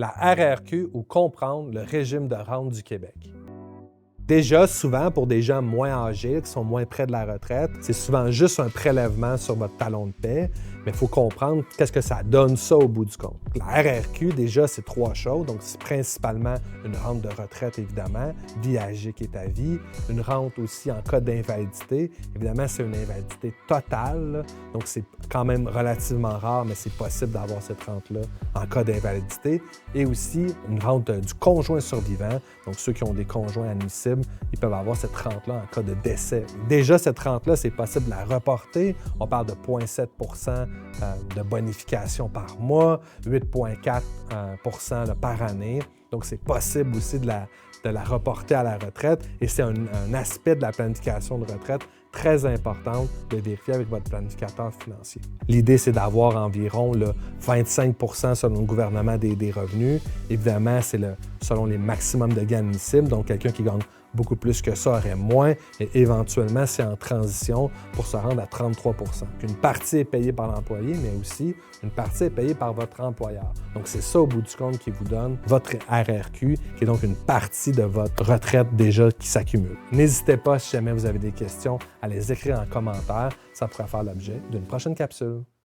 la RRQ ou comprendre le régime de rente du Québec. Déjà, souvent, pour des gens moins âgés, qui sont moins près de la retraite, c'est souvent juste un prélèvement sur votre talon de paie, mais il faut comprendre qu'est-ce que ça donne ça au bout du compte. La RRQ, déjà, c'est 3 choses. Donc, c'est principalement une rente de retraite, évidemment, vie âgée qui est à vie, une rente aussi en cas d'invalidité. Évidemment, c'est une invalidité totale, là. Donc c'est quand même relativement rare, mais c'est possible d'avoir cette rente-là en cas d'invalidité. Et aussi une rente du conjoint survivant. Donc, ceux qui ont des conjoints admissibles, ils peuvent avoir cette rente-là en cas de décès. Déjà, cette rente-là, c'est possible de la reporter. On parle de 0,7 % de bonification par mois, 8,4 % par année. Donc, c'est possible aussi de la reporter à la retraite. Et c'est un aspect de la planification de retraite très importante de vérifier avec votre planificateur financier. L'idée, c'est d'avoir environ 25 % selon le gouvernement des revenus. Évidemment, c'est selon les maximums de gains admissibles. Donc, quelqu'un qui gagne beaucoup plus que ça aurait moins. Et éventuellement, c'est en transition pour se rendre à 33 %. Une partie est payée par l'employé, mais aussi une partie est payée par votre employeur. Donc, c'est ça, au bout du compte, qui vous donne votre RRQ, qui est donc une partie de votre retraite déjà qui s'accumule. N'hésitez pas, si jamais vous avez des questions, à les écrire en commentaire. Ça pourrait faire l'objet d'une prochaine capsule.